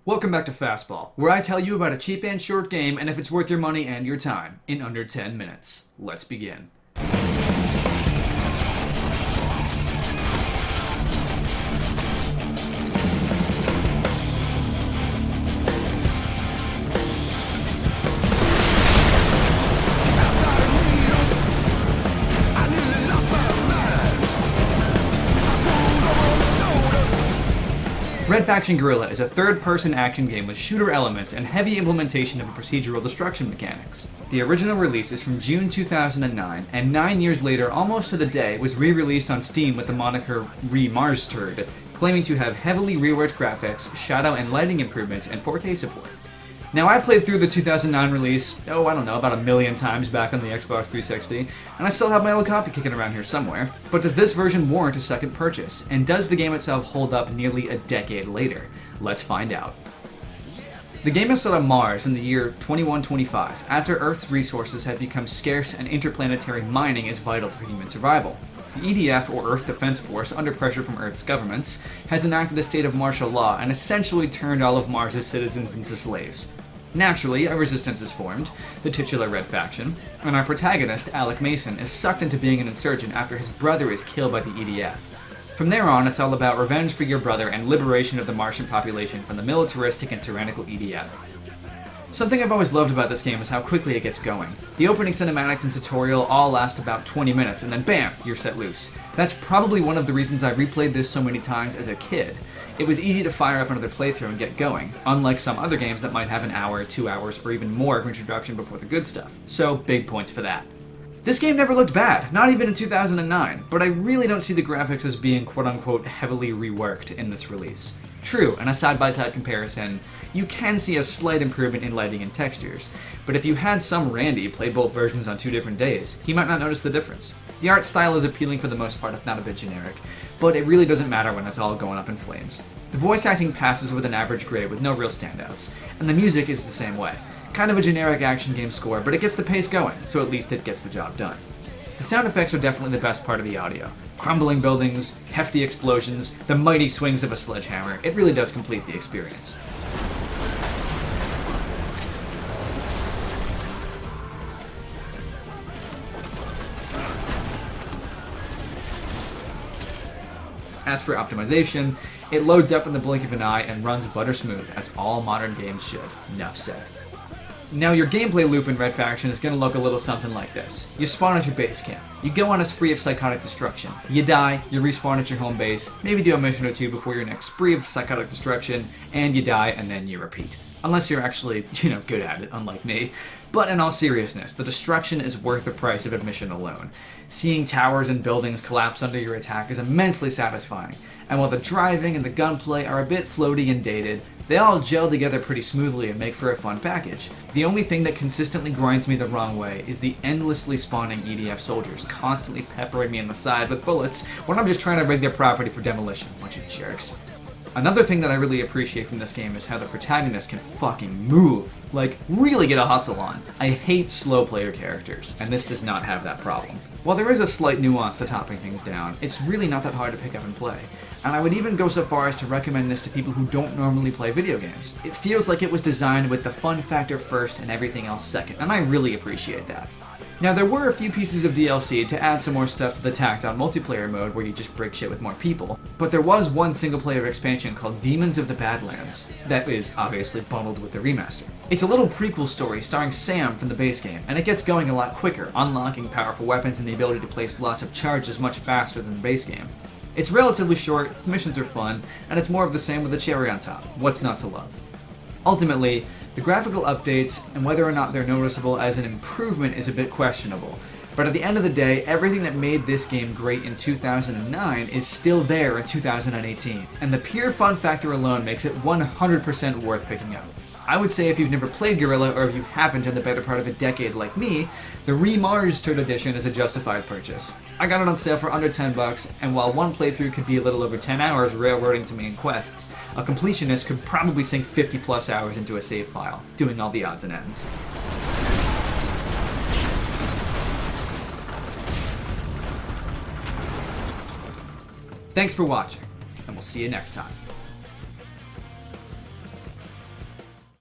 Welcome back to Fastball, where I tell you about a cheap and short game and if it's worth your money and your time in under 10 minutes. Let's begin. Red Faction Guerrilla is a third-person action game with shooter elements and heavy implementation of procedural destruction mechanics. The original release is from June 2009, and 9 years later, almost to the day, was re-released on Steam with the moniker Re-Mars-Tered, claiming to have heavily reworked graphics, shadow and lighting improvements, and 4K support. Now, I played through the 2009 release, about a million times back on the Xbox 360, and I still have my old copy kicking around here somewhere. But does this version warrant a second purchase? And does the game itself hold up nearly a decade later? Let's find out. The game is set on Mars in the year 2125, after Earth's resources had become scarce and interplanetary mining is vital for human survival. The EDF, or Earth Defense Force, under pressure from Earth's governments, has enacted a state of martial law and essentially turned all of Mars' citizens into slaves. Naturally, a resistance is formed, the titular Red Faction, and our protagonist, Alec Mason, is sucked into being an insurgent after his brother is killed by the EDF. From there on, it's all about revenge for your brother and liberation of the Martian population from the militaristic and tyrannical EDF. Something I've always loved about this game is how quickly it gets going. The opening cinematics and tutorial all last about 20 minutes, and then BAM! You're set loose. That's probably one of the reasons I replayed this so many times as a kid. It was easy to fire up another playthrough and get going, unlike some other games that might have an hour, 2 hours, or even more of introduction before the good stuff. So, big points for that. This game never looked bad, not even in 2009, but I really don't see the graphics as being quote-unquote heavily reworked in this release. True, in a side-by-side comparison, you can see a slight improvement in lighting and textures, but if you had some Randy play both versions on 2 different days, he might not notice the difference. The art style is appealing for the most part, if not a bit generic, but it really doesn't matter when it's all going up in flames. The voice acting passes with an average grade with no real standouts, and the music is the same way. Kind of a generic action game score, but it gets the pace going, so at least it gets the job done. The sound effects are definitely the best part of the audio. Crumbling buildings, hefty explosions, the mighty swings of a sledgehammer, it really does complete the experience. As for optimization, it loads up in the blink of an eye and runs butter smooth, as all modern games should. Enough said. Now, your gameplay loop in Red Faction is going to look a little something like this. You spawn at your base camp. You go on a spree of psychotic destruction. You die, you respawn at your home base, maybe do a mission or two before your next spree of psychotic destruction, and you die, and then you repeat. Unless you're actually, good at it, unlike me. But in all seriousness, the destruction is worth the price of admission alone. Seeing towers and buildings collapse under your attack is immensely satisfying, and while the driving and the gunplay are a bit floaty and dated, they all gel together pretty smoothly and make for a fun package. The only thing that consistently grinds me the wrong way is the endlessly spawning EDF soldiers constantly peppering me in the side with bullets when I'm just trying to rig their property for demolition. Bunch of jerks. Another thing that I really appreciate from this game is how the protagonist can fucking move. Like, really get a hustle on. I hate slow player characters, and this does not have that problem. While there is a slight nuance to topping things down, it's really not that hard to pick up and play. And I would even go so far as to recommend this to people who don't normally play video games. It feels like it was designed with the fun factor first and everything else second, and I really appreciate that. Now, there were a few pieces of DLC to add some more stuff to the tacked-on multiplayer mode where you just break shit with more people, but there was one single-player expansion called Demons of the Badlands that is obviously bundled with the remaster. It's a little prequel story starring Sam from the base game, and it gets going a lot quicker, unlocking powerful weapons and the ability to place lots of charges much faster than the base game. It's relatively short, missions are fun, and it's more of the same with a cherry on top. What's not to love? Ultimately, the graphical updates and whether or not they're noticeable as an improvement is a bit questionable, but at the end of the day, everything that made this game great in 2009 is still there in 2018, and the pure fun factor alone makes it 100% worth picking up. I would say if you've never played Guerrilla, or if you haven't in the better part of a decade like me, the Re-Mars-Tered edition is a justified purchase. I got it on sale for under $10, and while one playthrough could be a little over 10 hours railroading to main quests, a completionist could probably sink 50 plus hours into a save file, doing all the odds and ends. Thanks for watching, and we'll see you next time.